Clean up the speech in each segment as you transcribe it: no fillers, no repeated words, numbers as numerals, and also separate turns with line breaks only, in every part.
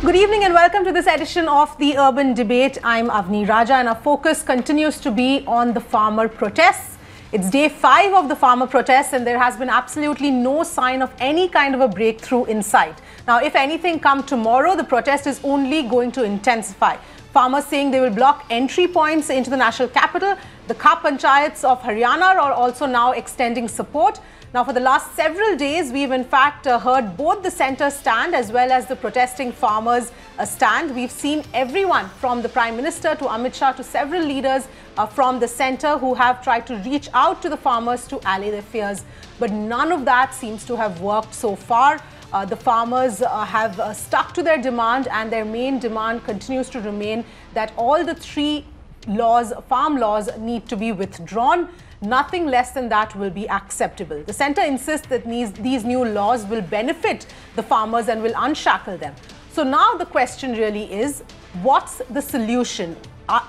Good evening and welcome to this edition of the Urban Debate. I'm Avni Raja and our focus continues to be on the farmer protests. It's day 5 of the farmer protests and there has been absolutely no sign of any kind of a breakthrough in sight. Now, if anything come tomorrow, the protest is only going to intensify. Farmers saying they will block entry points into the national capital. The Khap Panchayats of Haryana are also now extending support. Now, for the last several days, we've in fact heard both the centre stand as well as the protesting farmers stand. We've seen everyone from the Prime Minister to Amit Shah to several leaders from the centre who have tried to reach out to the farmers to allay their fears. But none of that seems to have worked so far. The farmers have stuck to their demand, and their main demand continues to remain that all the 3 laws, farm laws, need to be withdrawn. Nothing less than that will be acceptable. The centre insists that these new laws will benefit the farmers and will unshackle them. So now the question really is, what's the solution?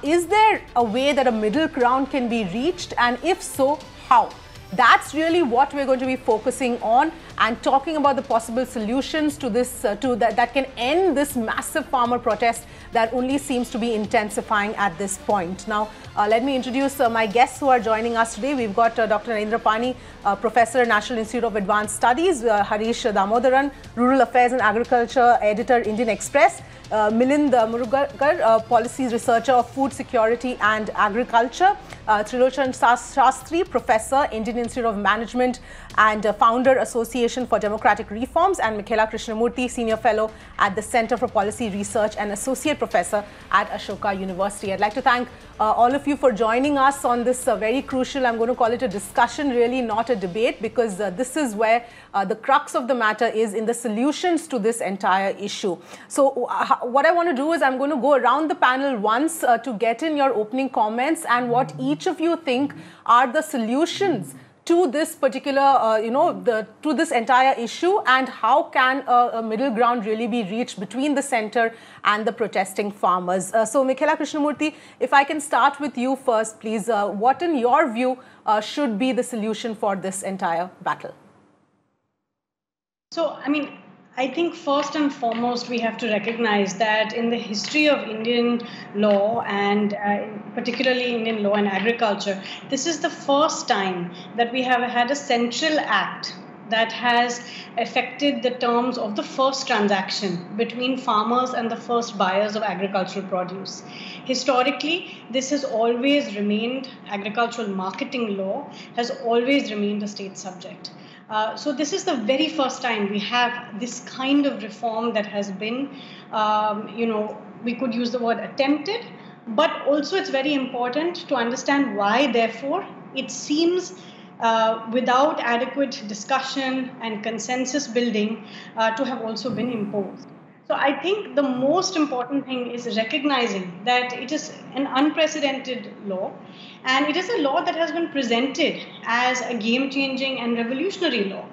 Is there a way that a middle ground can be reached? And if so, how? That's really what we're going to be focusing on and talking about the possible solutions to this, that can end this massive farmer protest that only seems to be intensifying at this point. Now, let me introduce my guests who are joining us today. We've got Dr. Narendra Pani, Professor, National Institute of Advanced Studies, Harish Damodaran, Rural Affairs and Agriculture, Editor, Indian Express, Milind Murugankar, Policies Researcher of Food Security and Agriculture, Trilochan Shastri, Professor, Indian Institute of Management and Founder, Association for Democratic Reforms, and Mikhela Krishnamurthy, Senior Fellow at the Center for Policy Research and Associate Professor at Ashoka University. I'd like to thank all of you for joining us on this very crucial, I'm going to call it a discussion, really not a debate, because this is where the crux of the matter is in the solutions to this entire issue. So what I want to do is I'm going to go around the panel once to get in your opening comments and what each of you think are the solutions to this particular, to this entire issue, and how can a middle ground really be reached between the centre and the protesting farmers. So, Mikhela Krishnamurthy, if I can start with you first, please. What, in your view, should be the solution for this entire battle?
So, I think first and foremost, we have to recognize that in the history of Indian law and particularly Indian law and agriculture, this is the first time that we have had a central act that has affected the terms of the first transaction between farmers and the first buyers of agricultural produce. Historically, this has always remained, agricultural marketing law has always remained a state subject. So this is the very first time we have this kind of reform that has been, we could use the word attempted, but also it's very important to understand why, therefore, it seems without adequate discussion and consensus building to have also been imposed. So I think the most important thing is recognizing that it is an unprecedented law, and it is a law that has been presented as a game-changing and revolutionary law.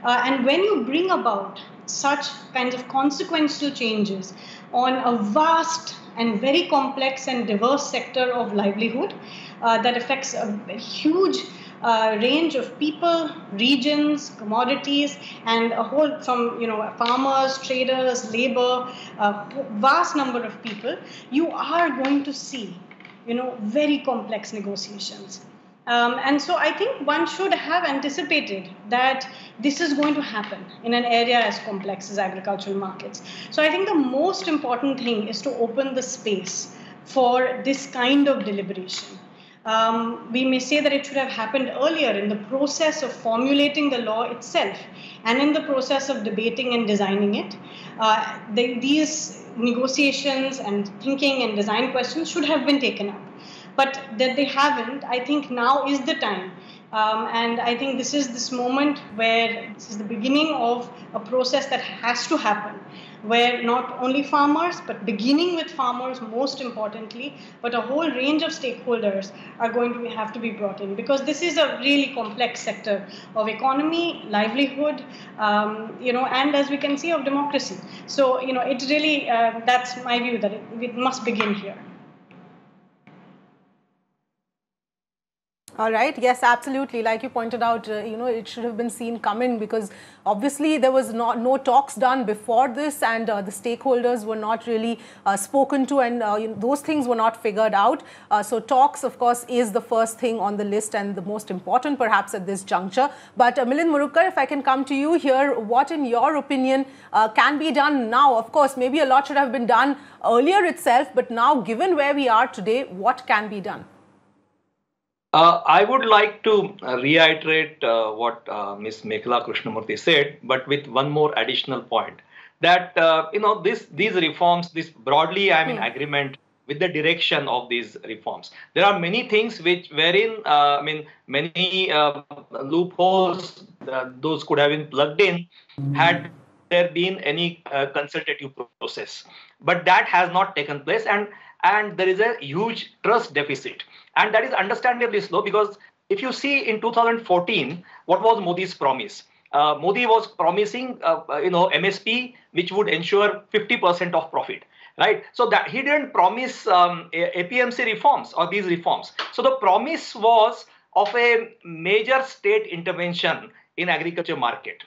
And when you bring about such kinds of consequential changes on a vast and very complex and diverse sector of livelihood that affects a huge range of people, regions, commodities, and a whole from farmers, traders, labor, vast number of people, you are going to see very complex negotiations. And so I think one should have anticipated that this is going to happen in an area as complex as agricultural markets. So I think the most important thing is to open the space for this kind of deliberation. We may say that it should have happened earlier in the process of formulating the law itself and in the process of debating and designing it. These negotiations and thinking and design questions should have been taken up. But that they haven't, I think now is the time. And I think this moment where this is the beginning of a process that has to happen, where not only farmers, but beginning with farmers most importantly, but a whole range of stakeholders are going to have to be brought in, because this is a really complex sector of economy, livelihood, and as we can see, of democracy. So, it really, that's my view, that it must begin here.
All right. Yes, absolutely. Like you pointed out, it should have been seen coming because obviously there was no talks done before this, and the stakeholders were not really spoken to, and those things were not figured out. So talks, of course, is the first thing on the list and the most important, perhaps, at this juncture. But Milind Murukar, if I can come to you here, what, in your opinion, can be done now? Of course, maybe a lot should have been done earlier itself, but now, given where we are today, what can be done?
I would like to reiterate what Ms. Mekhla Krishnamurthy said, but with one more additional point that these reforms, this broadly I'm in agreement with the direction of these reforms. There are many things wherein many loopholes those could have been plugged in had there been any consultative process, but that has not taken place, and there is a huge trust deficit. And that is understandably slow because if you see in 2014, what was Modi's promise? Modi was promising, MSP, which would ensure 50% of profit, right? So that he didn't promise APMC reforms or these reforms. So the promise was of a major state intervention in agriculture market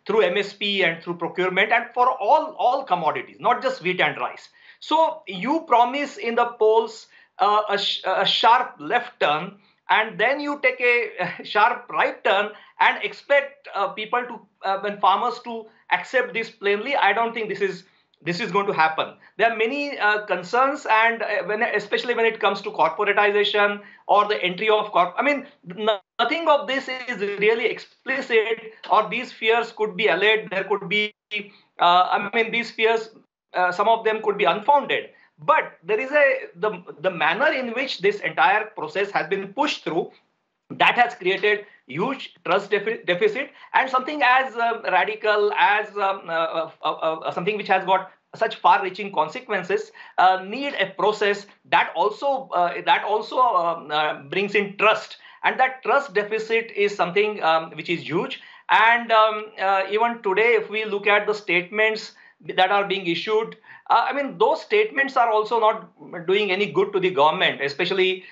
through MSP and through procurement and for all commodities, not just wheat and rice. So you promise in the polls a sharp left turn, and then you take a sharp right turn and expect people to, when farmers to accept this plainly. I don't think this is going to happen. There are many concerns, and especially when it comes to corporatization or the entry of nothing of this is really explicit, or these fears could be allayed. There could be, these fears, some of them could be unfounded. But there is the manner in which this entire process has been pushed through, that has created huge trust deficit, and something as radical as something which has got such far-reaching consequences need a process that also brings in trust, and that trust deficit is something which is huge. And even today, if we look at the statements that are being issued, those statements are also not doing any good to the government, especially,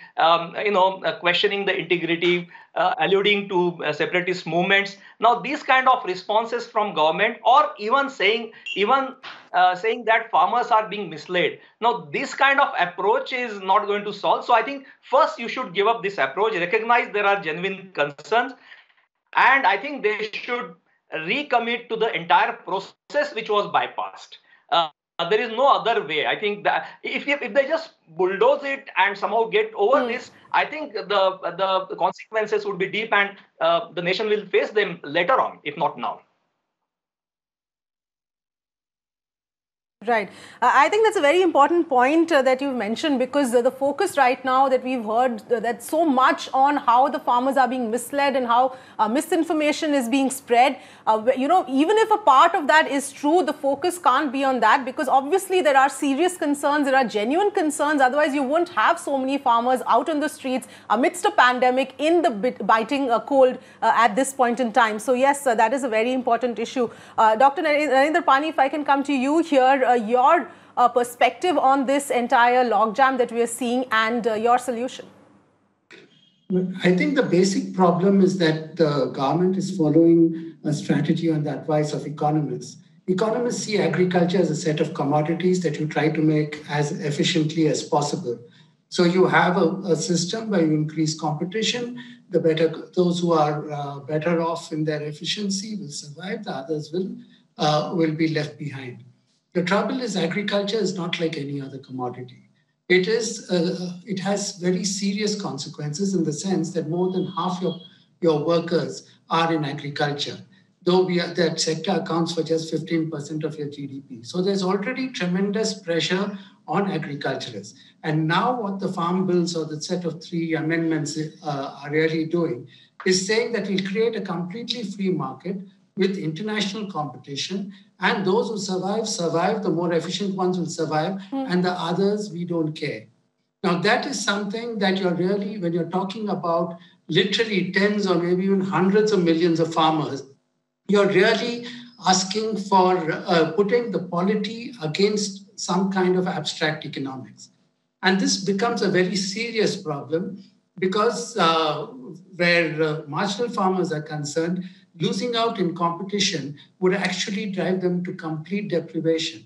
questioning the integrity, alluding to separatist movements. Now, these kind of responses from government, or even saying that farmers are being misled. Now, this kind of approach is not going to solve. So I think first you should give up this approach, recognize there are genuine concerns, and I think they should recommit to the entire process which was bypassed. There is no other way. I think that if they just bulldoze it and somehow get over this, I think the consequences would be deep, and the nation will face them later on, if not now.
Right. I think that's a very important point that you've mentioned, because the focus right now that we've heard that's so much on how the farmers are being misled and how misinformation is being spread. Even if a part of that is true, the focus can't be on that, because obviously there are serious concerns, there are genuine concerns. Otherwise, you won't have so many farmers out on the streets amidst a pandemic in the biting cold at this point in time. So yes, that is a very important issue. Dr. Narendra Pani, if I can come to you here, your perspective on this entire logjam that we are seeing and your solution.
I think the basic problem is that the government is following a strategy on the advice of economists. Economists see agriculture as a set of commodities that you try to make as efficiently as possible. So you have a system where you increase competition. Those who are better off in their efficiency will survive. The others will be left behind. The trouble is agriculture is not like any other commodity. It has very serious consequences in the sense that more than half your workers are in agriculture, though that sector accounts for just 15% of your GDP. So there's already tremendous pressure on agriculturists. And now what the farm bills, or the set of 3 amendments are really doing, is saying that we'll create a completely free market with international competition, and those who survive, the more efficient ones will survive, and the others, we don't care. Now, that is something that when you're talking about literally tens or maybe even hundreds of millions of farmers, you're really asking for putting the polity against some kind of abstract economics. And this becomes a very serious problem, because where marginal farmers are concerned, losing out in competition would actually drive them to complete deprivation.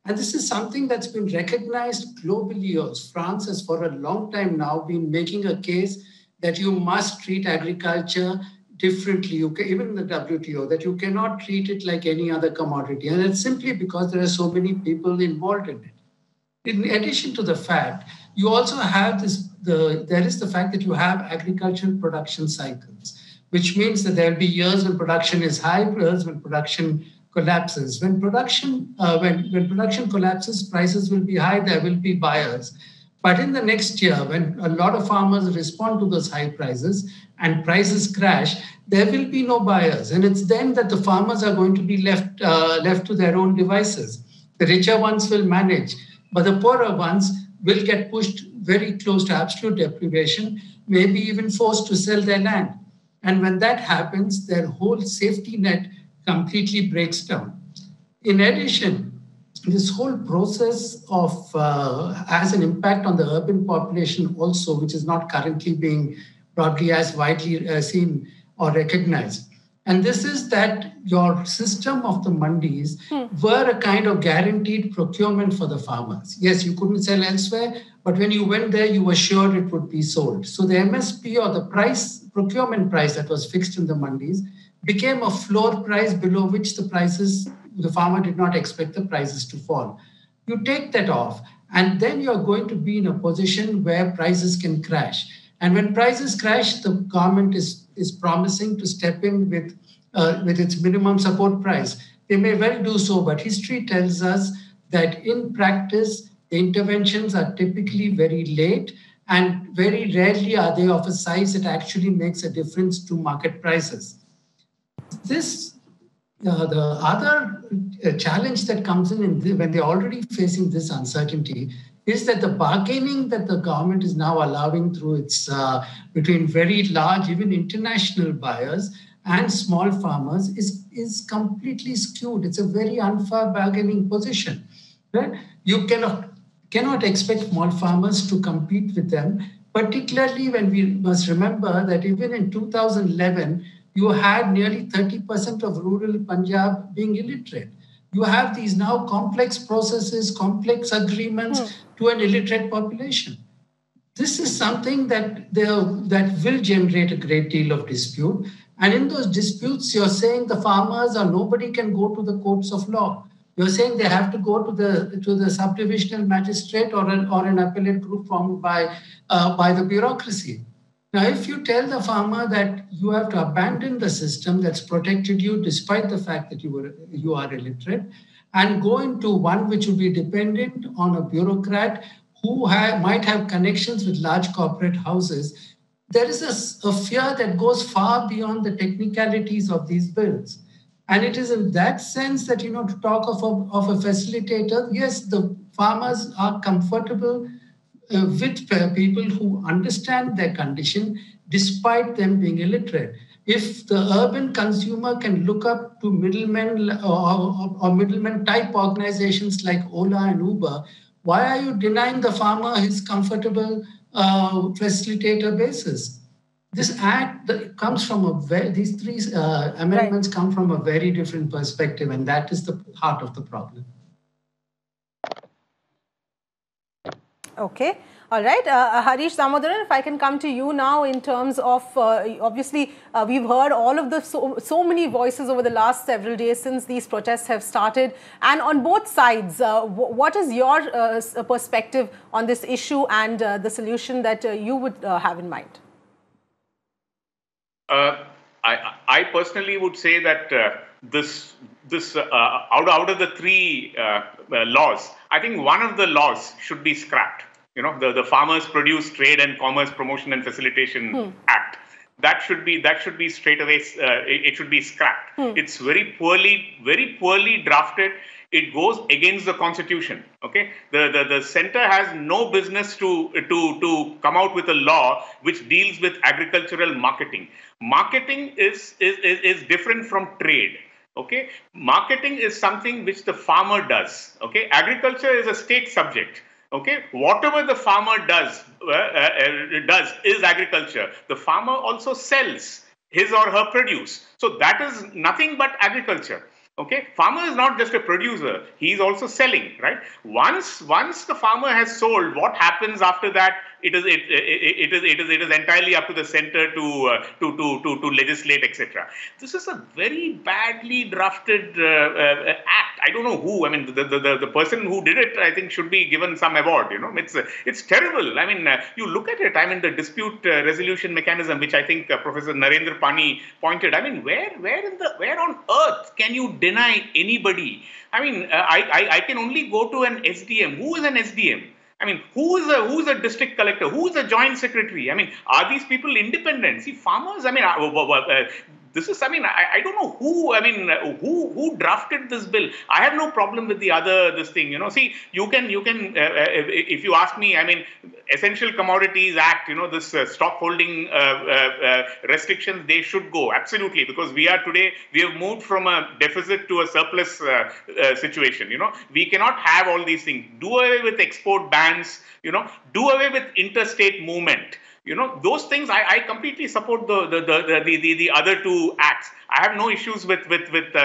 And this is something that's been recognized globally. France has for a long time now been making a case that you must treat agriculture differently, even in the WTO, that you cannot treat it like any other commodity. And it's simply because there are so many people involved in it. In addition to the fact, you also have there is the fact that you have agricultural production cycles, which means that there will be years when production is high, years when production collapses. When production collapses, prices will be high, there will be buyers. But in the next year, when a lot of farmers respond to those high prices and prices crash, there will be no buyers. And it's then that the farmers are going to be left to their own devices. The richer ones will manage, but the poorer ones will get pushed very close to absolute deprivation, maybe even forced to sell their land. And when that happens, their whole safety net completely breaks down. In addition, this whole process has an impact on the urban population also, which is not currently being broadly as widely seen or recognized. And this is that your system of the mandis were a kind of guaranteed procurement for the farmers. Yes, you couldn't sell elsewhere, but when you went there, you were sure it would be sold. So the MSP, or the procurement price that was fixed in the mandis, became a floor price below which the farmer did not expect the prices to fall. You take that off, and then you're going to be in a position where prices can crash. And when prices crash, the government is promising to step in with its minimum support price. They may well do so, but history tells us that in practice, the interventions are typically very late, and very rarely are they of a size that actually makes a difference to market prices. The other challenge that comes in when they're already facing this uncertainty is that the bargaining that the government is now allowing through its between very large, even international buyers and small farmers is completely skewed. It's a very unfair bargaining position. Right? You cannot expect small farmers to compete with them, particularly when we must remember that even in 2011, you had nearly 30% of rural Punjab being illiterate. You have these now complex processes, complex agreements to an illiterate population. This is something that will generate a great deal of dispute. And in those disputes, you're saying the farmers or nobody can go to the courts of law. You're saying they have to go to the subdivisional magistrate or an appellate group formed by the bureaucracy. Now, if you tell the farmer that you have to abandon the system that's protected you despite the fact that you are illiterate, and go into one which will be dependent on a bureaucrat who might have connections with large corporate houses, there is a fear that goes far beyond the technicalities of these bills. And it is in that sense that, to talk of a facilitator, yes, the farmers are comfortable with people who understand their condition despite them being illiterate. If the urban consumer can look up to middlemen or middlemen type organizations like Ola and Uber, why are you denying the farmer his comfortable facilitator basis? This act comes from these three amendments come from a very different perspective, and that is the heart of the problem.
Okay. All right. Harish Damodaran, if I can come to you now in terms of, obviously, we've heard all of the so many voices over the last several days since these protests have started. And on both sides, what is your perspective on this issue and the solution that you would have in mind?
I personally would say that out of the three laws, I think one of the laws should be scrapped. The Farmers Produce Trade and Commerce Promotion and Facilitation Act. That should be straight away. It should be scrapped. It's very poorly drafted. It goes against the Constitution. Okay, the center has no business to come out with a law which deals with agricultural marketing. Marketing is different from trade. Okay, marketing is something which the farmer does. Okay, agriculture is a state subject. Okay, whatever the farmer does is agriculture. The farmer also sells his or her produce. So that is nothing but agriculture. Okay, farmer is not just a producer; he is also selling, right? Once the farmer has sold, what happens after that? It is entirely up to the center to legislate, etc. This is a very badly drafted act. I don't know who. I mean, the person who did it, I think, should be given some award. It's terrible. I mean, you look at it. I mean, the dispute resolution mechanism, which I think Professor Narendra Pani pointed. I mean, where on earth can you deny anybody? I mean, I can only go to an SDM. Who is an SDM? I mean, who's a district collector? Who's a joint secretary? I mean, are these people independent? See, farmers. I mean, this is. I mean, I don't know who. I mean, who drafted this bill? I have no problem with this thing. See, you can. If you ask me, I mean, Essential Commodities Act. This stock holding restrictions, they should go absolutely, because we have moved from a deficit to a surplus situation. We cannot have all these things. Do away with export bans. Do away with interstate movement. Those things I completely support the other two acts. I have no issues with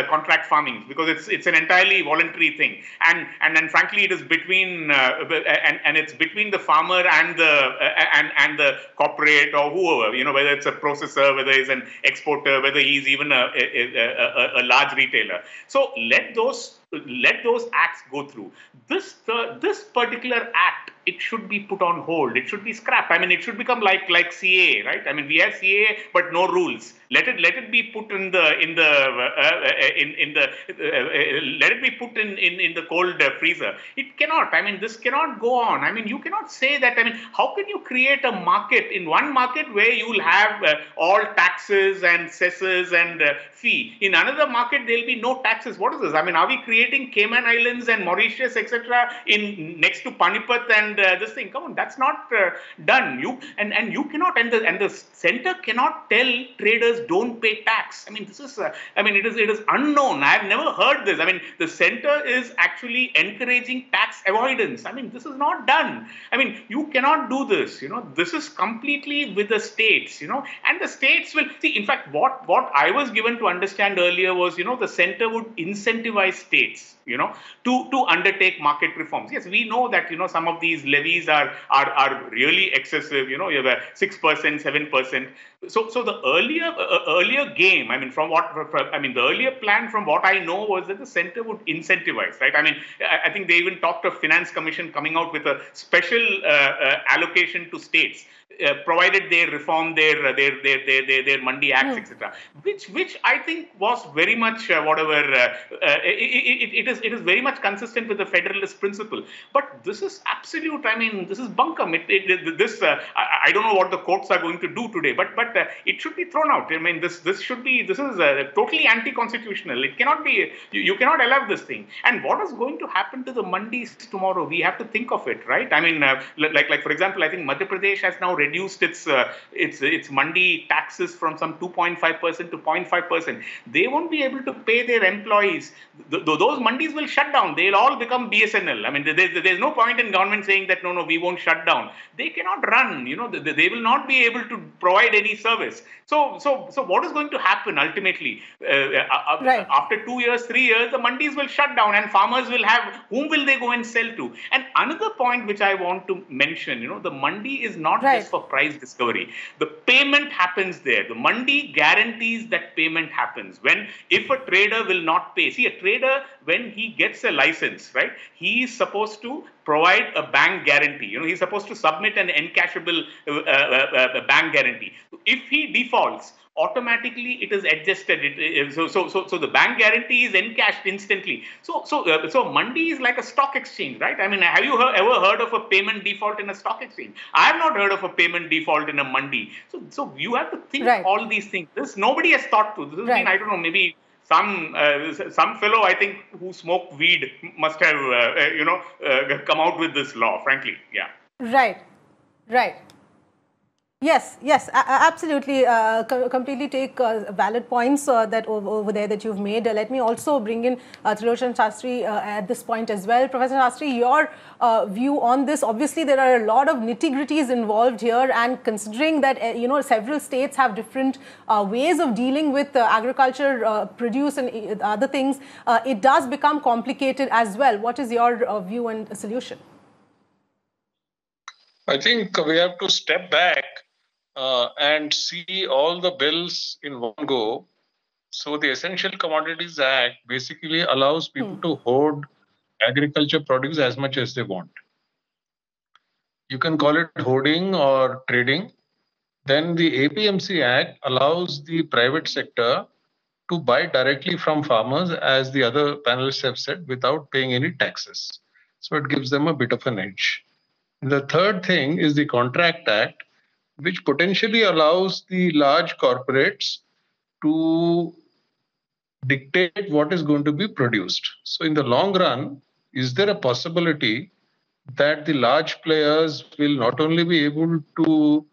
contract farming, because it's an entirely voluntary thing, and frankly it is between and it's between the farmer and the corporate or whoever, whether it's a processor, whether he's an exporter, whether he's even a large retailer. So let those acts go through. This particular act, it should be put on hold. It should be scrapped. I mean, it should become like CAA, right? I mean, we have CAA but no rules. Let it be put in the cold freezer. It cannot. I mean, this cannot go on. I mean, you cannot say that. I mean, how can you create a market in one market where you will have all taxes and cesses and fee? In another market, there will be no taxes. What is this? I mean, are we creating Cayman Islands and Mauritius, etc., in next to Panipat and this thing? Come on, that's not done. You cannot, and the center cannot tell traders don't pay tax. I mean, this is it is unknown. I have never heard this. I mean, the center is actually encouraging tax avoidance. I mean, this is not done. I mean, you cannot do this. This is completely with the states. And the states will see. In fact, what I was given to understand earlier was, the center would incentivize states, to undertake market reforms. Yes, we know that, some of these levies are really excessive. You have a 6%, 7%. So the earlier game, I mean, the earlier plan, from what I know, was that the center would incentivize, right? I mean, I think they even talked of Finance Commission coming out with a special allocation to states, provided they reform their Mandi Acts, etc. Which I think was very much it is very much consistent with the federalist principle. But this is absolute. I mean, this is bunkum. I don't know what the courts are going to do today, but it should be thrown out. I mean, this is totally anti-constitutional. It cannot be. You cannot allow this thing. And what is going to happen to the mandis tomorrow? We have to think of it, right? I mean, like for example, I think Madhya Pradesh has now reduced its mandi taxes from some 2.5% to 0.5%. They won't be able to pay their employees. Those mandis will shut down. They'll all become BSNL. I mean, there's no point in government saying that no, we won't shut down. They cannot run. They will not be able to provide any service. So what is going to happen ultimately?
Right.
After 2 years, 3 years, the mandis will shut down, and farmers will have, whom will they go and sell to? And another point which I want to mention, the mandi is not just for price discovery. The payment happens there. The mandi guarantees that payment happens. If a trader will not pay, see, a trader, when he gets a license, right, he is supposed to provide a bank guarantee. He's supposed to submit an encashable bank guarantee. If he defaults, automatically it is adjusted. So the bank guarantee is encashed instantly. So mandi is like a stock exchange, right? I mean, have you ever heard of a payment default in a stock exchange? I have not heard of a payment default in a mandi. So you have to think all these things. Nobody has thought to. This has been, I don't know, maybe some fellow, I think, who smoked weed must have come out with this law. Frankly, yeah.
Right. Yes, yes, absolutely. Completely take valid points that over there that you've made. Let me also bring in Trilochan Shastri at this point as well. Professor Shastri, your view on this. Obviously, there are a lot of nitty-gritties involved here, and considering that several states have different ways of dealing with agriculture produce and other things, it does become complicated as well. What is your view and solution?
I think we have to step back and see all the bills in one go. So the Essential Commodities Act basically allows people to hoard agriculture produce as much as they want. You can call it hoarding or trading. Then the APMC Act allows the private sector to buy directly from farmers, as the other panelists have said, without paying any taxes. So it gives them a bit of an edge. The third thing is the Contract Act, which potentially allows the large corporates to dictate what is going to be produced. So, in the long run, is there a possibility that the large players will not only be able to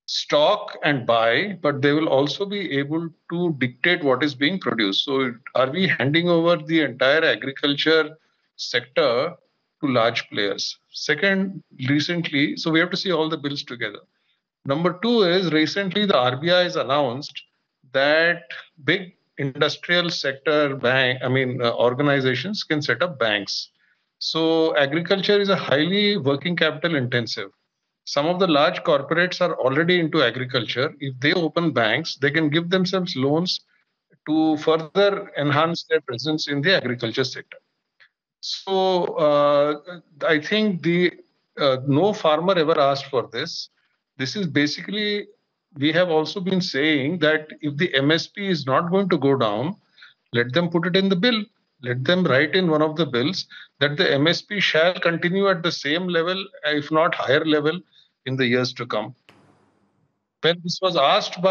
stock and buy, but they will also be able to dictate what is being produced? So, are we handing over the entire agriculture sector to large players? Second, recently, so we have to see all the bills together. Number two is recently the RBI has announced that big industrial sector organizations can set up banks. So agriculture is a highly working capital intensive. Some of the large corporates are already into agriculture. If they open banks, they can give themselves loans to further enhance their presence in the agriculture sector. So I think the no farmer ever asked for this. This is basically, we have also been saying that if the MSP is not going to go down, let them put it in the bill. Let them write in one of the bills that the MSP shall continue at the same level, if not higher level, in the years to come. When this was asked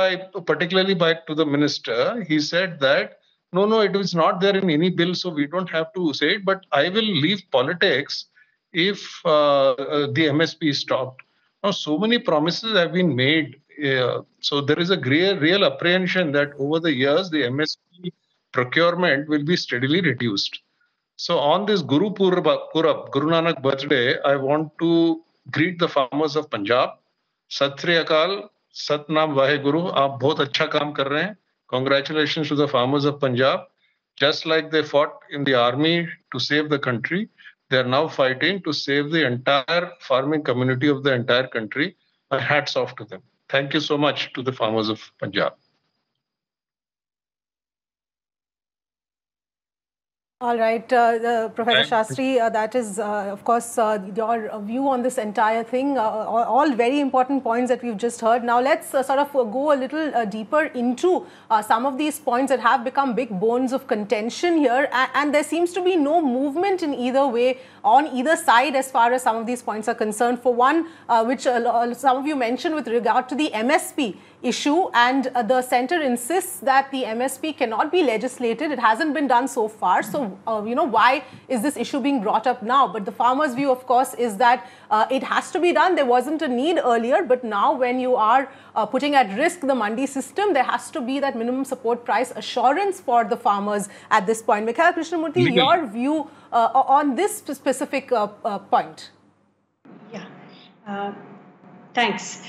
particularly to the minister, he said that no, it was not there in any bill, so we don't have to say it. But I will leave politics if the MSP is stopped. Now, so many promises have been made. So there is a real apprehension that over the years, the MSP procurement will be steadily reduced. So on this Guru Nanak birthday, I want to greet the farmers of Punjab. Sat Sri Akal, Satnam Vaheguru, आप बहुत अच्छा काम कर रहे हैं. Congratulations to the farmers of Punjab. Just like they fought in the army to save the country, they are now fighting to save the entire farming community of the entire country. My hats off to them. Thank you so much to the farmers of Punjab.
All right, Professor Shastri, that is, of course, your view on this entire thing. All very important points that we've just heard. Now, let's sort of go a little deeper into some of these points that have become big bones of contention here. And there seems to be no movement in either way, on either side, as far as some of these points are concerned. For one, which some of you mentioned with regard to the MSP issue, and the centre insists that the MSP cannot be legislated. It hasn't been done so far. So, why is this issue being brought up now? But the farmers' view, of course, is that it has to be done. There wasn't a need earlier, but now when you are putting at risk the mandi system, there has to be that minimum support price assurance for the farmers at this point. Mikhail Krishnamurthy, your view on this specific point?
Yeah, thanks.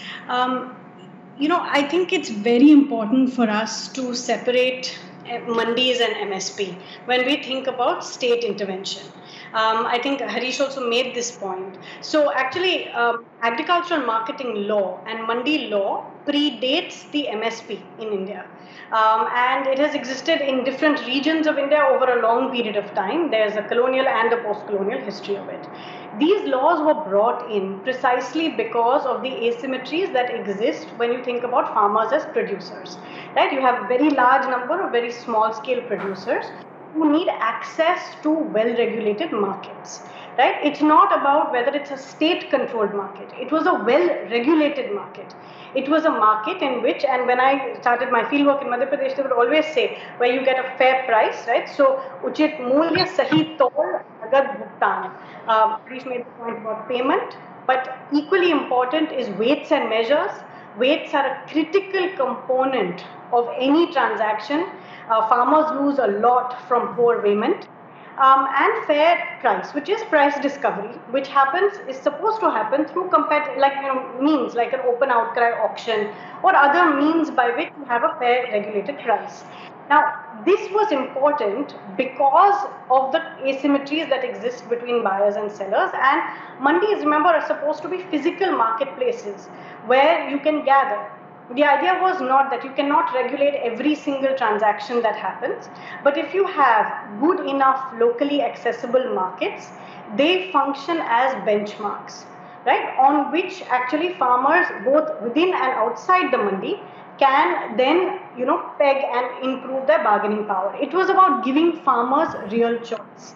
I think it's very important for us to separate mandis and MSP when we think about state intervention. I think Harish also made this point. So actually, agricultural marketing law and mandi law predates the MSP in India. And it has existed in different regions of India over a long period of time. There's a colonial and a post-colonial history of it. These laws were brought in precisely because of the asymmetries that exist when you think about farmers as producers. Right? You have a very large number of very small-scale producers who need access to well-regulated markets. Right? It's not about whether it's a state-controlled market. It was a well-regulated market. It was a market in which, and when I started my fieldwork in Madhya Pradesh, they would always say, where you get a fair price, right? So, uchit mulya sahi taur nagad bhugtan. Harish made the point about payment, But equally important is weights and measures. Weights are a critical component of any transaction. Farmers lose a lot from poor payment. And fair price, which is price discovery, which is supposed to happen through means like an open outcry auction or other means by which you have a fair regulated price. Now, this was important because of the asymmetries that exist between buyers and sellers. And mandis, remember, are supposed to be physical marketplaces where you can gather. The idea was not that you cannot regulate every single transaction that happens, but if you have good enough locally accessible markets, they function as benchmarks, right, on which actually farmers both within and outside the mandi can then, peg and improve their bargaining power. It was about giving farmers real choice.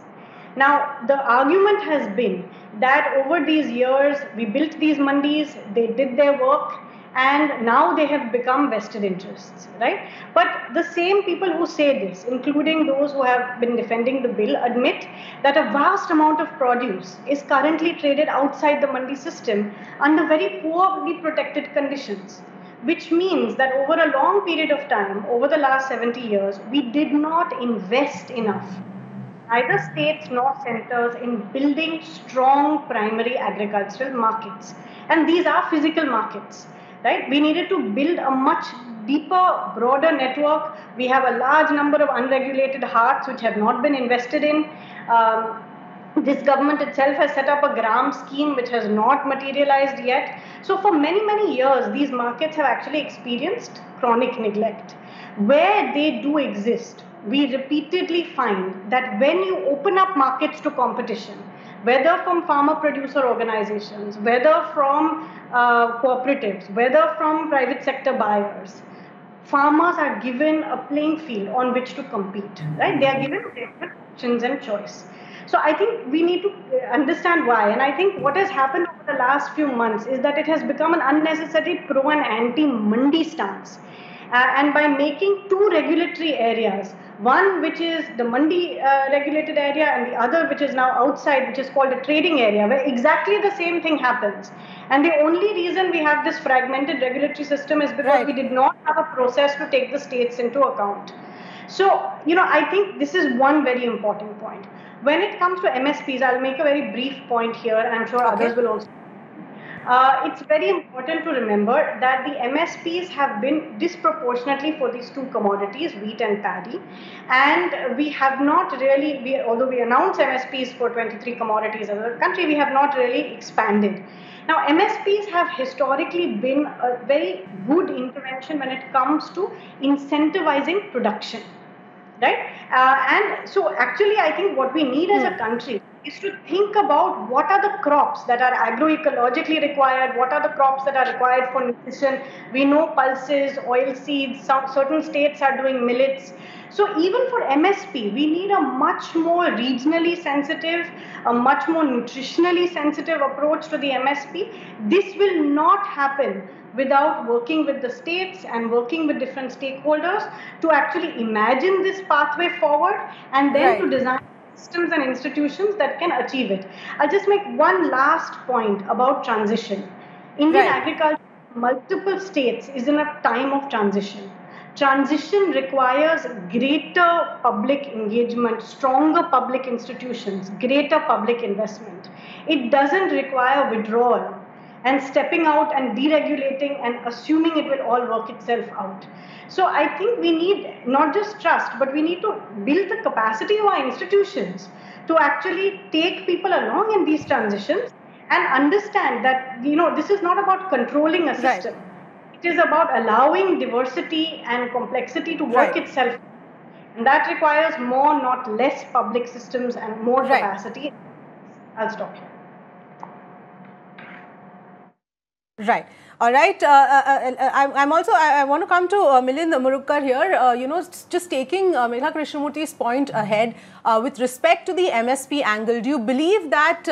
Now, the argument has been that over these years, we built these mandis, they did their work, and now they have become vested interests, right? But the same people who say this, including those who have been defending the bill, admit that a vast amount of produce is currently traded outside the mandi system under very poorly protected conditions, which means that over a long period of time, over the last 70 years, we did not invest enough, neither states nor centers, in building strong primary agricultural markets. And these are physical markets, right? We needed to build a much deeper, broader network. We have a large number of unregulated hearts which have not been invested in. This government itself has set up a gram scheme which has not materialized yet. So for many, many years, these markets have actually experienced chronic neglect. Where they do exist, we repeatedly find that when you open up markets to competition, whether from farmer-producer organizations, whether from cooperatives, whether from private sector buyers, farmers are given a playing field on which to compete, right? They are given different options and choice. So I think we need to understand why. And I think what has happened over the last few months is that it has become an unnecessary pro and anti-mandi stance. And by making two regulatory areas, one which is the mandi regulated area and the other which is now outside, which is called a trading area, where exactly the same thing happens. And the only reason we have this fragmented regulatory system is because we did not have a process to take the states into account. So, I think this is one very important point. When it comes to MSPs, I'll make a very brief point here, and I'm sure others will also. It's very important to remember that the MSPs have been disproportionately for these two commodities, wheat and paddy, and we have not really, although we announced MSPs for 23 commodities as a country, we have not really expanded. Now, MSPs have historically been a very good intervention when it comes to incentivizing production, right? And so actually, I think what we need as a country is to think about what are the crops that are agroecologically required, what are the crops that are required for nutrition. We know pulses, oil seeds, certain states are doing millets. So even for MSP, we need a much more regionally sensitive, a much more nutritionally sensitive approach to the MSP. This will not happen without working with the states and working with different stakeholders to actually imagine this pathway forward and then to design systems and institutions that can achieve it. I'll just make one last point about transition. Indian agriculture, multiple states, is in a time of transition. Transition requires greater public engagement, stronger public institutions, greater public investment. It doesn't require withdrawal and stepping out and deregulating and assuming it will all work itself out. So I think we need not just trust, but we need to build the capacity of our institutions to actually take people along in these transitions and understand that, this is not about controlling a system. It is about allowing diversity and complexity to work itself. And that requires more, not less, public systems and more capacity. I'll stop here.
Right. All right. I want to come to Milind Murukar here. Just taking Megha Krishnamurthy's point ahead with respect to the MSP angle, do you believe that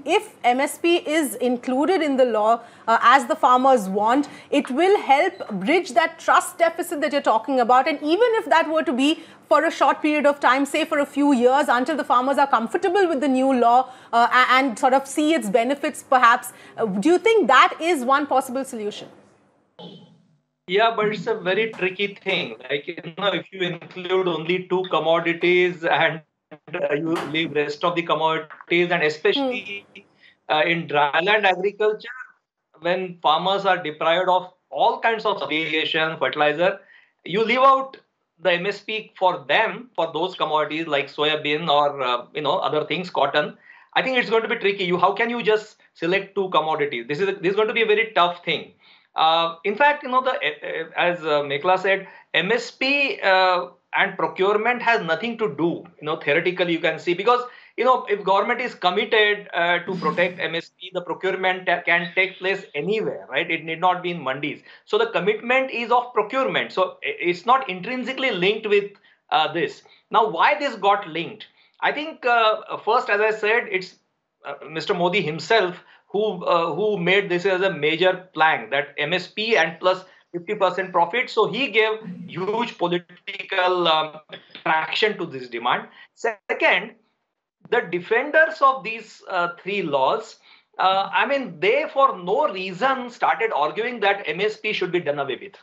if MSP is included in the law as the farmers want, it will help bridge that trust deficit that you're talking about? And even if that were to be for a short period of time, say for a few years, until the farmers are comfortable with the new law and sort of see its benefits perhaps. Do you think that is one possible solution?
Yeah, but it's a very tricky thing. Like, if you include only two commodities and you leave rest of the commodities, and especially in dryland agriculture, when farmers are deprived of all kinds of irrigation, fertilizer, you leave out the MSP for them for those commodities like soybean or other things, cotton. I think it's going to be tricky. How can you just select two commodities? This is going to be a very tough thing. In fact, as Mekla said, MSP and procurement has nothing to do. Theoretically, you can see, because if government is committed to protect MSP, the procurement can take place anywhere, right? It need not be in mandis. So the commitment is of procurement. So it's not intrinsically linked with this. Now, why this got linked? I think first, as I said, it's Mr. Modi himself who made this as a major plank, that MSP and plus 50% profit. So he gave huge political traction to this demand. Second, the defenders of these three laws, they for no reason started arguing that MSP should be done away with.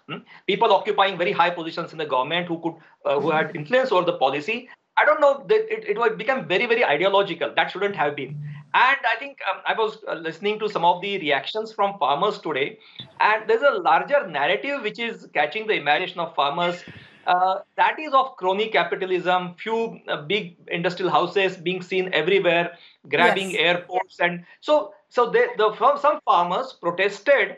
People occupying very high positions in the government who had influence over the policy. I don't know, it would become very, very ideological. That shouldn't have been. And I think I was listening to some of the reactions from farmers today, and there's a larger narrative which is catching the imagination of farmers. That is of crony capitalism, few big industrial houses being seen everywhere, grabbing airports. And so some farmers protested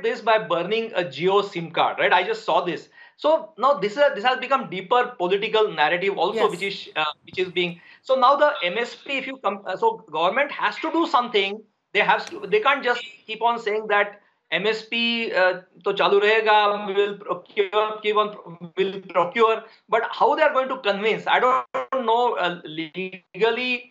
this by burning a Geo SIM card, right? I just saw this. So now this has become deeper political narrative also, which is being. So now the MSP, if you come, so government has to do something. They can't just keep on saying that MSP to chalu rahega, will procure. But how they are going to convince? I don't know legally.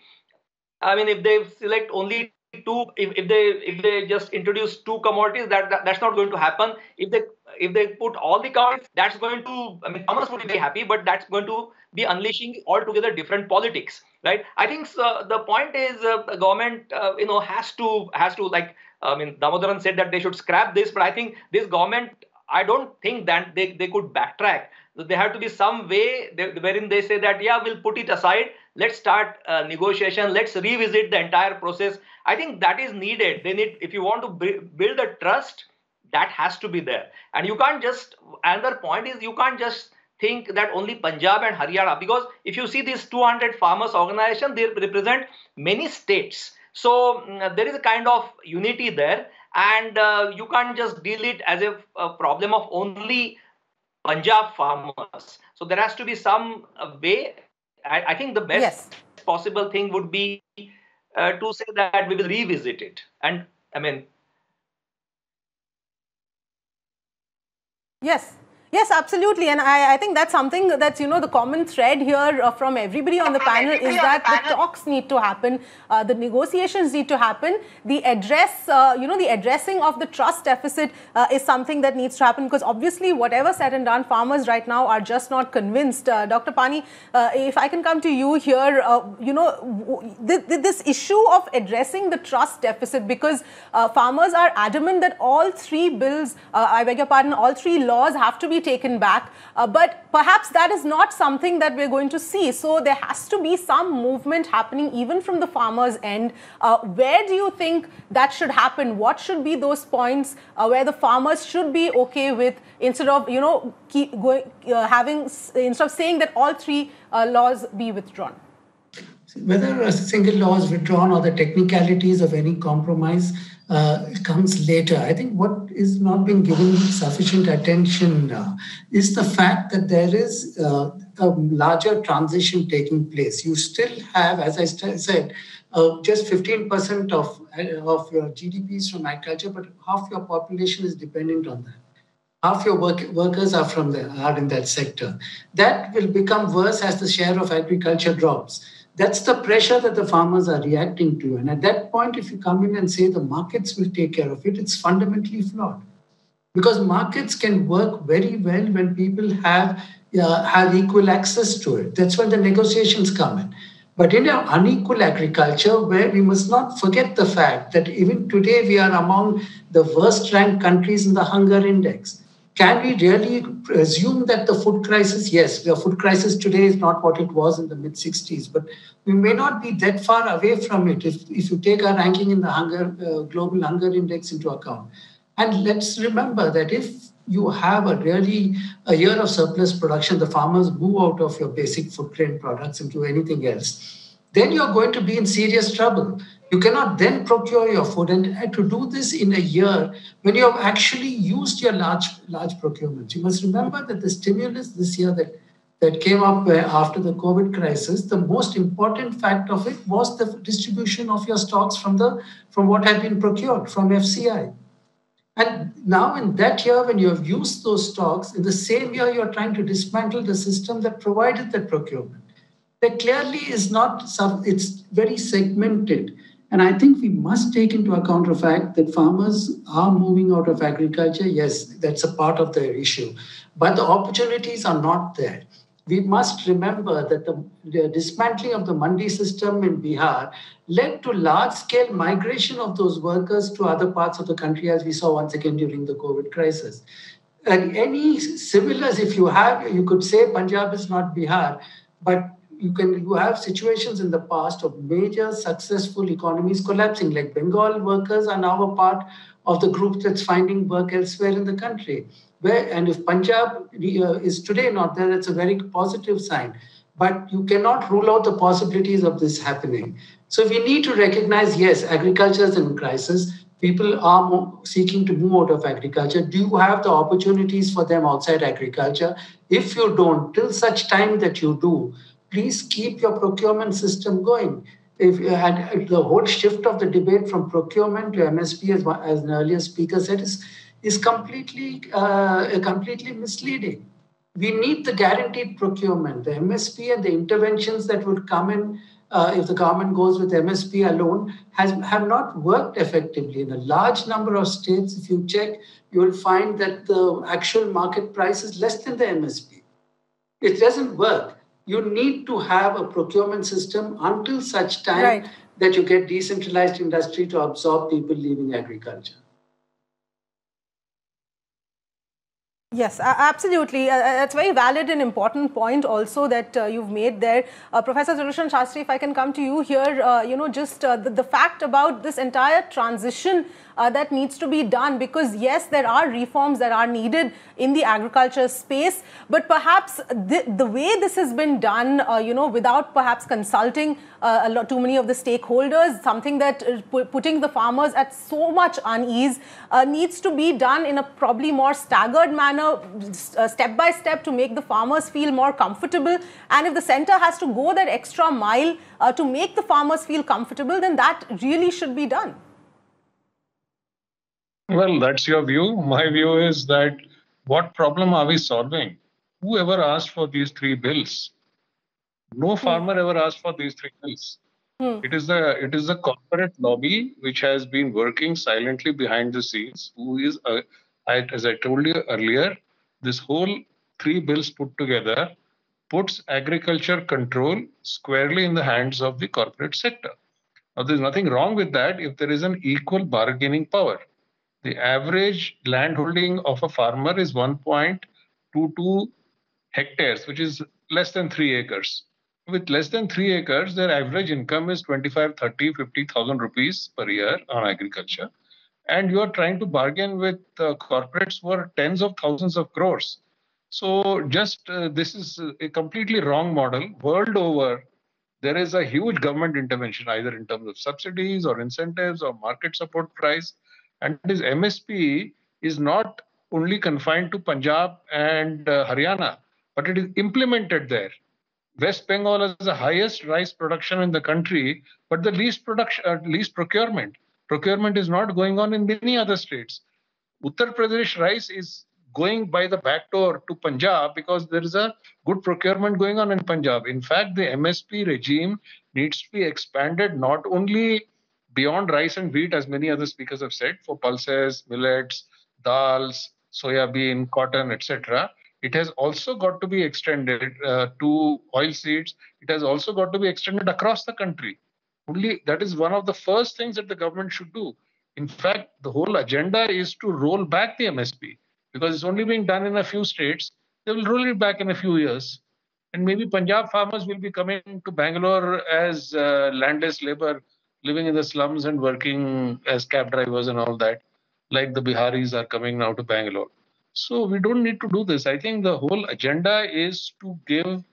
If they select only two, if they just introduce two commodities, that's not going to happen. If they put all the commodities, that's going to, farmers would be very happy, but that's going to be unleashing altogether different politics, right? I think the point is the government has to like, Damodaran said that they should scrap this, but I think this government, I don't think that they could backtrack. There have to be some way wherein they say that, yeah, we'll put it aside. Let's start negotiation. Let's revisit the entire process. I think that is needed. If you want to build a trust, that has to be there. And you can't just, another point is, you can't just think that only Punjab and Haryana, because if you see these 200 farmers organization, they represent many states. So there is a kind of unity there, and you can't just deal it as a problem of only Punjab farmers. So there has to be some way. I think the best possible thing would be to say that we will revisit it. And
Yes, absolutely. And I think that's something that's, the common thread here from everybody on the panel is that the talks need to happen, the negotiations need to happen, the addressing of the trust deficit is something that needs to happen, because obviously whatever said and done, farmers right now are just not convinced. Dr. Pani, if I can come to you here, this issue of addressing the trust deficit, because farmers are adamant that all three bills, all three laws have to be taken back, but perhaps that is not something that we're going to see. So there has to be some movement happening even from the farmers' end. Where do you think that should happen? What should be those points where the farmers should be okay with, instead of instead of saying that all three laws be withdrawn?
Whether a single law is withdrawn or the technicalities of any compromise comes later. I think what is not being given sufficient attention is the fact that there is a larger transition taking place. You still have, as I said, just 15% of your GDP is from agriculture, but half your population is dependent on that. Half your workers are in that sector. That will become worse as the share of agriculture drops. That's the pressure that the farmers are reacting to. And at that point, if you come in and say the markets will take care of it, it's fundamentally flawed. because markets can work very well when people have equal access to it. That's when the negotiations come in. But in an unequal agriculture, where we must not forget the fact that even today we are among the worst ranked countries in the hunger index. Can we really assume that the food crisis, yes, the food crisis today is not what it was in the mid 60s, but we may not be that far away from it if you take our ranking in the global hunger index into account. And let's remember that if you have a year of surplus production, the farmers move out of your basic food grain products into anything else, then you're going to be in serious trouble. You cannot then procure your food. And to do this in a year when you have actually used your large procurements, you must remember that the stimulus this year that came up after the COVID crisis, the most important fact of it was the distribution of your stocks from what had been procured from FCI. And now, in that year, when you have used those stocks, in the same year, you're trying to dismantle the system that provided that procurement. That clearly is not it's very segmented. And I think we must take into account the fact that farmers are moving out of agriculture. Yes, that's a part of the issue. But the opportunities are not there. We must remember that the dismantling of the mandi system in Bihar led to large-scale migration of those workers to other parts of the country, as we saw once again during the COVID crisis. And any similars, if you have, you could say Punjab is not Bihar, but you have situations in the past of major successful economies collapsing, like Bengal workers are now a part of the group that's finding work elsewhere in the country. And if Punjab is today not there, it's a very positive sign. But you cannot rule out the possibilities of this happening. So we need to recognize, yes, agriculture is in crisis. People are seeking to move out of agriculture. Do you have the opportunities for them outside agriculture? If you don't, till such time that you do, please keep your procurement system going. And the whole shift of the debate from procurement to MSP, as an earlier speaker said, is completely misleading. We need the guaranteed procurement, the MSP, and the interventions that would come in if the government goes with MSP alone have not worked effectively. In a large number of states, if you check, you will find that the actual market price is less than the MSP. It doesn't work. You need to have a procurement system until such time that you get decentralized industry to absorb people leaving agriculture.
Yes, absolutely. That's a very valid and important point also that you've made there. Professor Sudarshan Shastri, if I can come to you here, just the fact about this entire transition that needs to be done, because yes, there are reforms that are needed in the agriculture space, but perhaps the way this has been done, without perhaps consulting too many of the stakeholders, something that is putting the farmers at so much unease, needs to be done in a probably more staggered manner, step by step, to make the farmers feel more comfortable. And if the center has to go that extra mile to make the farmers feel comfortable, then that really should be done.
Well, that's your view. My view is that what problem are we solving? Whoever asked for these three bills? No farmer ever asked for these three bills. It is the corporate lobby which has been working silently behind the scenes. Who is, as I told you earlier, this whole three bills put together puts agriculture control squarely in the hands of the corporate sector. Now, there's nothing wrong with that if there is an equal bargaining power. The average landholding of a farmer is 1.22 hectares, which is less than 3 acres. With less than 3 acres, their average income is 25, 30, 50,000 rupees per year on agriculture. And you are trying to bargain with corporates for tens of thousands of crores. So this is a completely wrong model. World over, there is a huge government intervention, either in terms of subsidies or incentives or market support price. And this MSP is not only confined to Punjab and Haryana, but it is implemented there. West Bengal has the highest rice production in the country, but the least procurement. Procurement is not going on in many other states. Uttar Pradesh rice is going by the back door to Punjab because there is a good procurement going on in Punjab. In fact, the MSP regime needs to be expanded not only beyond rice and wheat, as many other speakers have said, for pulses, millets, dals, soya bean, cotton, etc. It has also got to be extended to oil seeds. It has also got to be extended across the country. Only that is one of the first things that the government should do. In fact, the whole agenda is to roll back the MSP because it's only being done in a few states. They will roll it back in a few years. And maybe Punjab farmers will be coming to Bangalore as landless labor, living in the slums and working as cab drivers and all that, like the Biharis are coming now to Bangalore. So we don't need to do this. I think the whole agenda is to give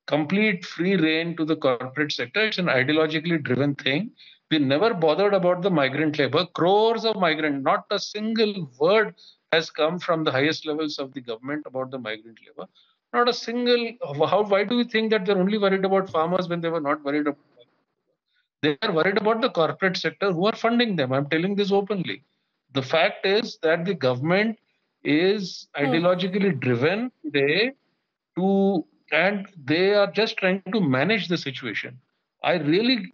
complete free rein to the corporate sector. It's an ideologically driven thing. We never bothered about the migrant labor. Crores of migrant, not a single word has come from the highest levels of the government about the migrant labor. Not a single. Why do you think that they're only worried about farmers when they were not worried about? They are worried about the corporate sector who are funding them. I'm telling this openly. The fact is that the government is ideologically driven today to, and they are just trying to manage the situation. I really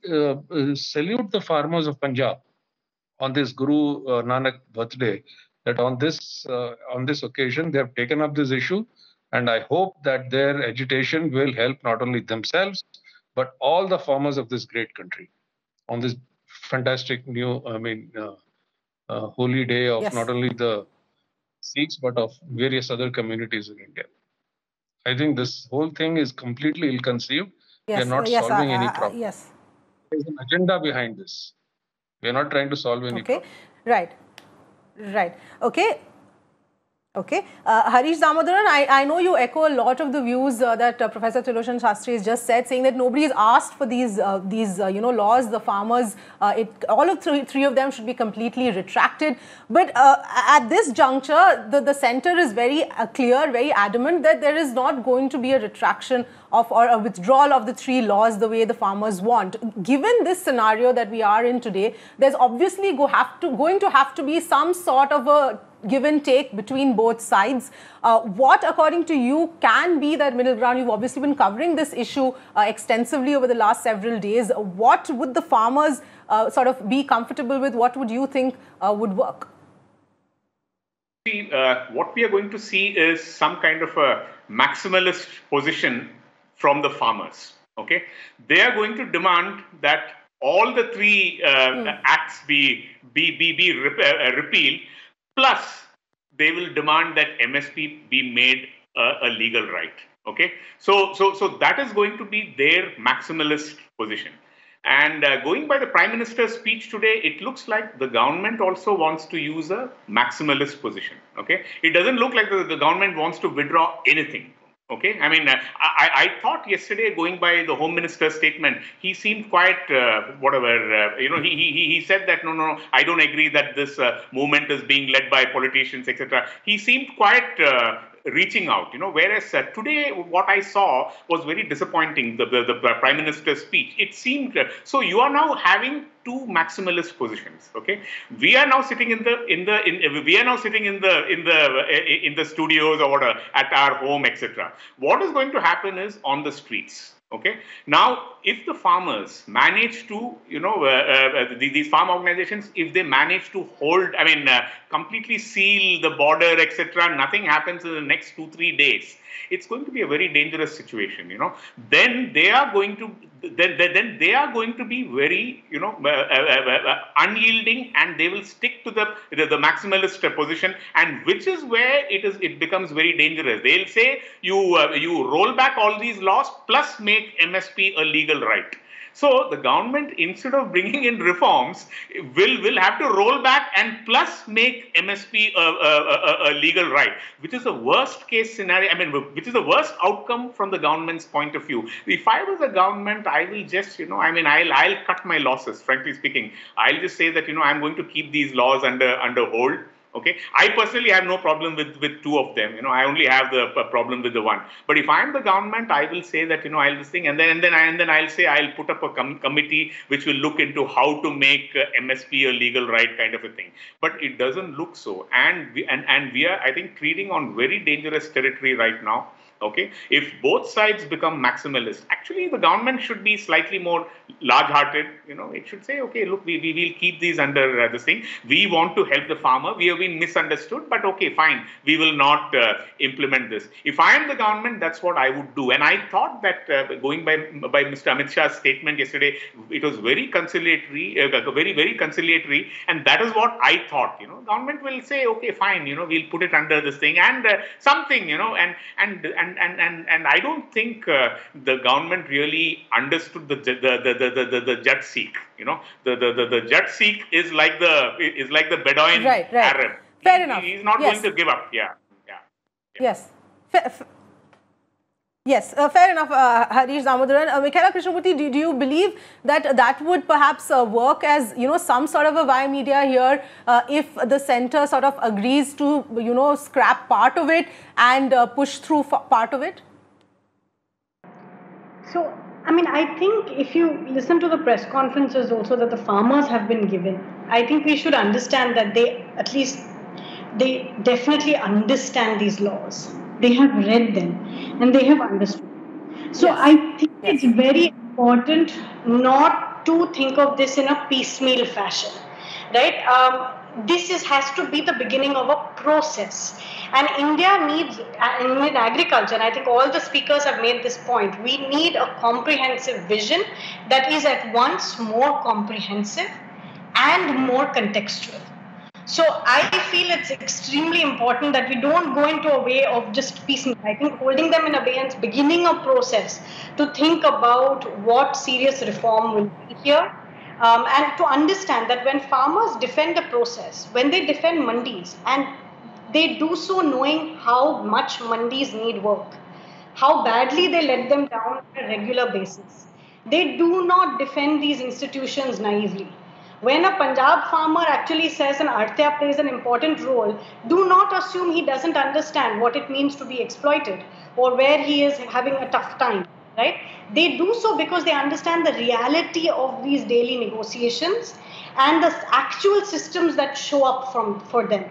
salute the farmers of Punjab on this Guru Nanak birthday, that on this occasion they have taken up this issue, and I hope that their agitation will help not only themselves but all the farmers of this great country on this fantastic new, holy day of not
Yes.
only the Sikhs but of various other communities in India. I think this whole thing is completely ill-conceived. We are
Yes.
not
Yes.
solving any problem.
Yes.
There's an agenda behind this. We are not trying to solve any
Okay.
problem.
Right. Right. Okay. Okay. Harish Damodaran, I know you echo a lot of the views that Professor Tirloshan Shastri has just said, saying that nobody has asked for these laws. The farmers, all of three of them should be completely retracted. But at this juncture, the centre is very clear, very adamant that there is not going to be a retraction of or a withdrawal of the three laws the way the farmers want. Given this scenario that we are in today, there's obviously going to have to be some sort of a give and take between both sides. What, according to you, can be that middle ground? You've obviously been covering this issue extensively over the last several days. What would the farmers sort of be comfortable with? What would you think would work?
See, what we are going to see is some kind of a maximalist position from the farmers. Okay, they are going to demand that all the three acts be repealed. Plus, they will demand that MSP be made a legal right. Okay, so that is going to be their maximalist position. And going by the Prime Minister's speech today, it looks like the government also wants to use a maximalist position. Okay, it doesn't look like the government wants to withdraw anything. Okay, I mean, I thought yesterday, going by the Home Minister's statement, he seemed quite he said that no, I don't agree that this movement is being led by politicians, etc. He seemed quite reaching out, whereas today what I saw was very disappointing. The Prime Minister's speech, it seemed so you are now having two maximalist positions. Okay, we are now sitting in the studios or at our home, etc. What is going to happen is on the streets. Okay, now if the farmers manage to, these farm organizations, if they manage to hold, completely seal the border, etc., nothing happens in the next 2-3 days. It's going to be a very dangerous situation. Then they are going to be very, unyielding, and they will stick to the maximalist position, and which is where it becomes very dangerous. They'll say you roll back all these laws plus make MSP a legal right. So the government, instead of bringing in reforms, will have to roll back and plus make MSP a legal right, which is the worst case scenario. Which is the worst outcome from the government's point of view. If I was a government, I will just, I'll cut my losses. Frankly speaking, I'll just say that I'm going to keep these laws under hold. Okay, I personally have no problem with two of them. I only have the problem with the one. But if I'm the government, I will say that I'll this thing, and then I'll say I'll put up a committee which will look into how to make MSP a legal right, kind of a thing. But it doesn't look so, and we are, I think, treading on very dangerous territory right now. Okay, if both sides become maximalist, actually the government should be slightly more large-hearted. It should say, okay, look, we will keep these under this thing. We want to help the farmer. We have been misunderstood, but okay, fine. We will not implement this. If I am the government, that's what I would do. And I thought that going by Mr. Amit Shah's statement yesterday, it was very conciliatory, very conciliatory, and that is what I thought. Government will say, okay, fine. We'll put it under this thing and something. And I don't think the government really understood the Jat Sikh. The Jat Sikh is like the Bedouin Arab.
Fair enough.
He's not going to give up. Yeah.
Yes. Yes, fair enough, Harish Damodaran. Michaela Krishnamurthy, do you believe that that would perhaps work as, some sort of a via media here if the centre sort of agrees to, scrap part of it and push through part of it?
So, I think if you listen to the press conferences also that the farmers have been given, I think we should understand that they definitely understand these laws. They have read them and they have understood. So yes. I think it's very important not to think of this in a piecemeal fashion, right? This has to be the beginning of a process. And India needs, in agriculture, and I think all the speakers have made this point, we need a comprehensive vision that is at once more comprehensive and more contextual. So I feel it's extremely important that we don't go into a way of just piecemeal. I think holding them in abeyance, beginning a process to think about what serious reform will be here, and to understand that when farmers defend the process, when they defend mandis, and they do so knowing how much mandis need work, how badly they let them down on a regular basis. They do not defend these institutions naively. When a Punjab farmer actually says an artya plays an important role, do not assume he doesn't understand what it means to be exploited or where he is having a tough time, right? They do so because they understand the reality of these daily negotiations and the actual systems that show up for them.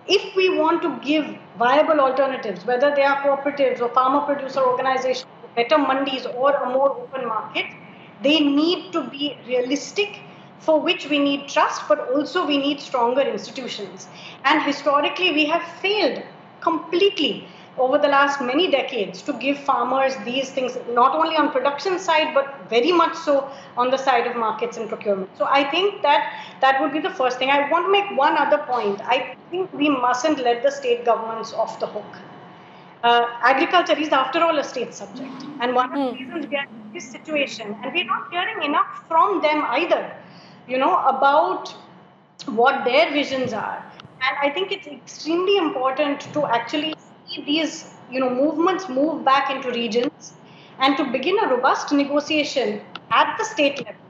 If we want to give viable alternatives, whether they are cooperatives or farmer-producer organizations, better mandis or a more open market, they need to be realistic, for which we need trust, but also we need stronger institutions. And historically, we have failed completely over the last many decades to give farmers these things, not only on production side, but very much so on the side of markets and procurement. So I think that would be the first thing. I want to make one other point. I think we mustn't let the state governments off the hook. Agriculture is, after all, a state subject. And one of the reasons we are in this situation, and we're not hearing enough from them either, about what their visions are. And I think it's extremely important to actually see these, movements move back into regions and to begin a robust negotiation at the state level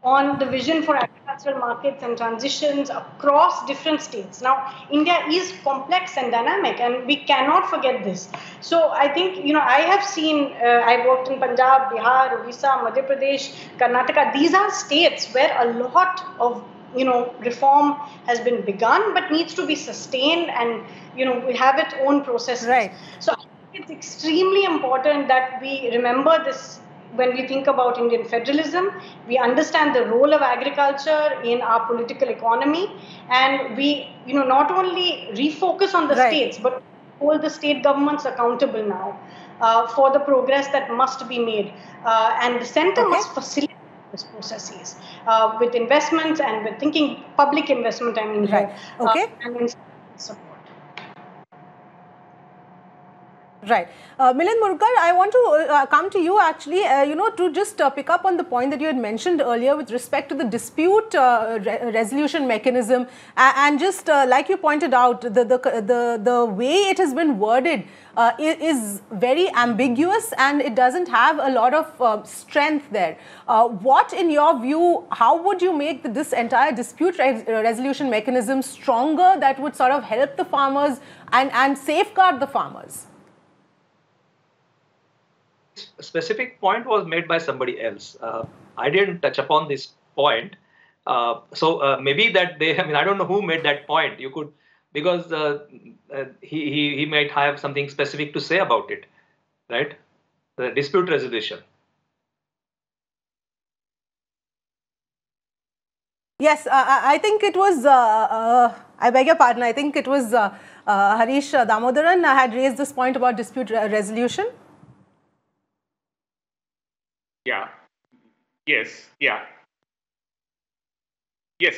on the vision for agricultural markets and transitions across different states. Now, India is complex and dynamic, and we cannot forget this. So I think, I have seen, I worked in Punjab, Bihar, Odisha, Madhya Pradesh, Karnataka. These are states where a lot of, reform has been begun, but needs to be sustained and, we have its own processes.
Right.
So I think it's extremely important that we remember this. When we think about Indian federalism, we understand the role of agriculture in our political economy, and we, not only refocus on the states, but hold the state governments accountable now for the progress that must be made. And the center must facilitate these processes with investments and with thinking public investment, and support.
Right. Milind Murukar, I want to come to you actually, to just pick up on the point that you had mentioned earlier with respect to the dispute resolution mechanism, and just like you pointed out, the way it has been worded is very ambiguous, and it doesn't have a lot of strength there. What, in your view, how would you make this entire dispute resolution mechanism stronger that would sort of help the farmers and safeguard the farmers?
Specific point was made by somebody else. I didn't touch upon this point. So maybe that they, I don't know who made that point. You could, because he might have something specific to say about it. right? The dispute resolution.
Yes, I think it was, I beg your pardon, I think it was Harish Damodaran had raised this point about dispute resolution.
Yeah. Yes. Yeah. Yes.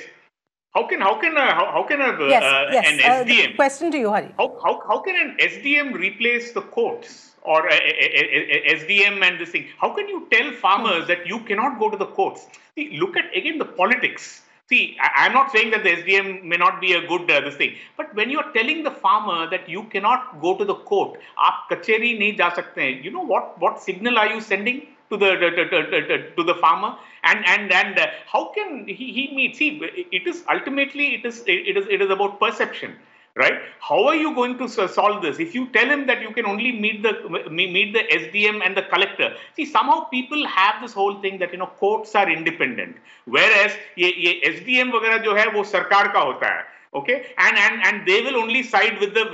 How can
Yes.
an SDM
Question to you, Hari.
how can an SDM replace the courts or SDM and this thing? How can you tell farmers that you cannot go to the courts? See, look at again the politics. See, I'm not saying that the SDM may not be a good this thing, but when you're telling the farmer that you cannot go to the court, आप कचहरी नहीं जा सकते हैं, you know what signal are you sending to the farmer? And how can he meet? See, it is ultimately it is about perception, right? How are you going to solve this if you tell him that you can only meet the SDM and the collector? See, somehow people have this whole thing that courts are independent, whereas ये SDM वगैरह जो है वो सरकार का होता है, okay, and they will only side with the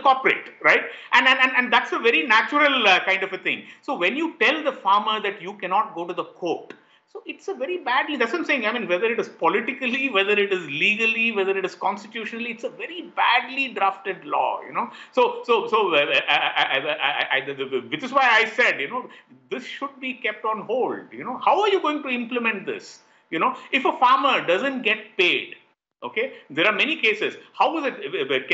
corporate, right? And that's a very natural kind of a thing. So when you tell the farmer that you cannot go to the court, so it's a very badly, that's what I'm saying. I mean, whether it is politically, whether it is legally, whether it is constitutionally, it's a very badly drafted law, which is why I said, this should be kept on hold. How are you going to implement this? If a farmer doesn't get paid, okay, there are many cases. How is it?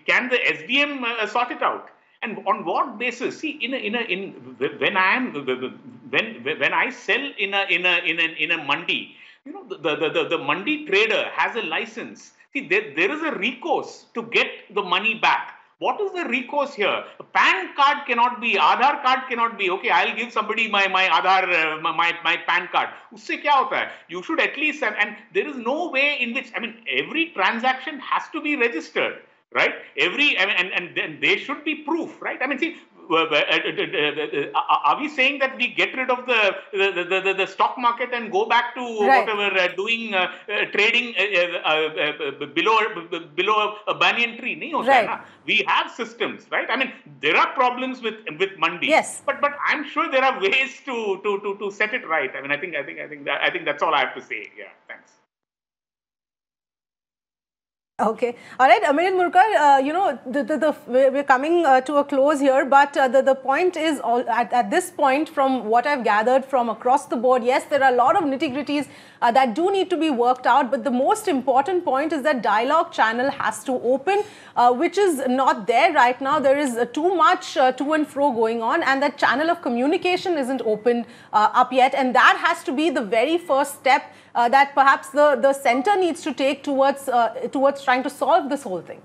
Can the SDM sort it out? And on what basis? See, when I sell in a mandi, the mandi trader has a license. See, there is a recourse to get the money back. What is the recourse here? A PAN card cannot be, Aadhaar card cannot be. Okay, I'll give somebody my Aadhaar, my PAN card. Usse kya hota hai? You should at least have, and there is no way in which, I mean, every transaction has to be registered, right? And then there should be proof, right? I mean, see, are we saying that we get rid of the stock market and go back to whatever doing trading below a banyan tree? Nahi hota hai na. We have systems, right? I mean, there are problems with mandi.
Yes.
But I'm sure there are ways to set it right. I mean, I think that's all I have to say. Yeah. Thanks.
Okay. All right. Amirit Murkar, we're coming to a close here, but the point is, at this point, from what I've gathered from across the board, yes, there are a lot of nitty-gritties that do need to be worked out, but the most important point is that dialogue channel has to open, which is not there right now. There is too much to and fro going on, and that channel of communication isn't opened up yet, and that has to be the very first step that perhaps the center needs to take towards trying to solve this whole thing.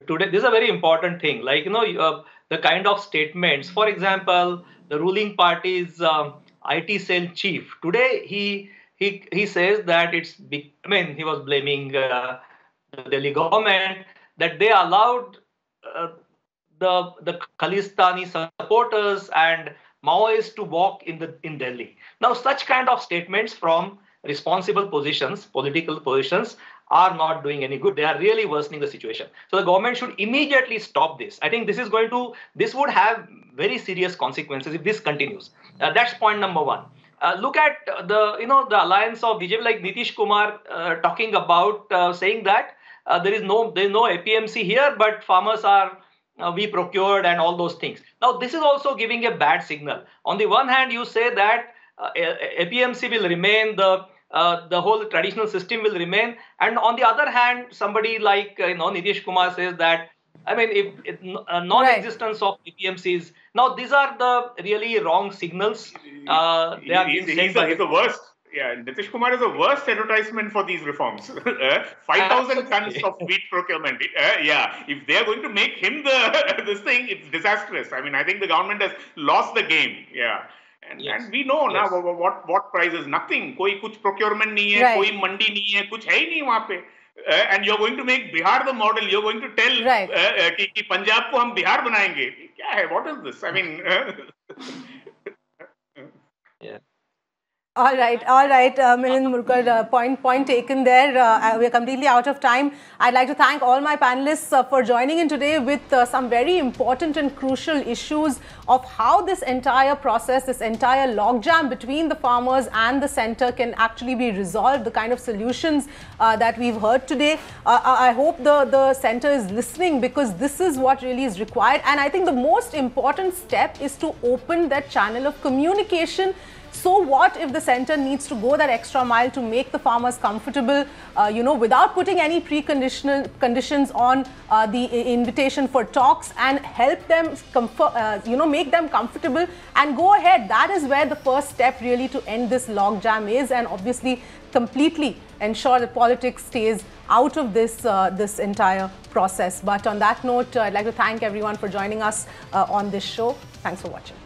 Today, this is a very important thing. Like, the kind of statements, for example, the ruling party's IT cell chief, today he says that he was blaming the Delhi government, that they allowed the Khalistani supporters and Maoists to walk in Delhi. Now, such kind of statements from responsible positions, political positions, are not doing any good. They are really worsening the situation. So the government should immediately stop this. I think this would have very serious consequences if this continues. That's point number one. Look at the alliance of BJP, like Nitish Kumar talking about saying that there is no APMC here, but farmers are we procured and all those things. Now, this is also giving a bad signal. On the one hand, you say that APMC will remain, the whole traditional system will remain, and on the other hand, somebody like Nitish Kumar says that, I mean, if non-existence of APMCs. Now, these are the really wrong signals.
He's the worst. Yeah, Nitish Kumar is the worst advertisement for these reforms. 5,000 tons of wheat procurement. If they are going to make him this thing, it's disastrous. I mean, I think the government has lost the game. Yeah. And we know now what prices. Nothing. Koi kuch procurement nahi hai, koi mandi nahi hai, kuch hai nahi wahan pe. And you're going to make Bihar the model. You're going to tell कि Punjab को हम बिहार बनाएंगे. क्या है? What is this? I mean.
Yeah.
All right, Milind Murkar, point taken there. We're completely out of time. I'd like to thank all my panelists for joining in today with some very important and crucial issues of how this entire process, this entire logjam between the farmers and the centre can actually be resolved, the kind of solutions that we've heard today. I hope the centre is listening, because this is what really is required. And I think the most important step is to open that channel of communication. So what if the centre needs to go that extra mile to make the farmers comfortable, without putting any preconditions on the invitation for talks, and help them, make them comfortable and go ahead. That is where the first step really to end this logjam is, and obviously completely ensure that politics stays out of this entire process. But on that note, I'd like to thank everyone for joining us on this show. Thanks for watching.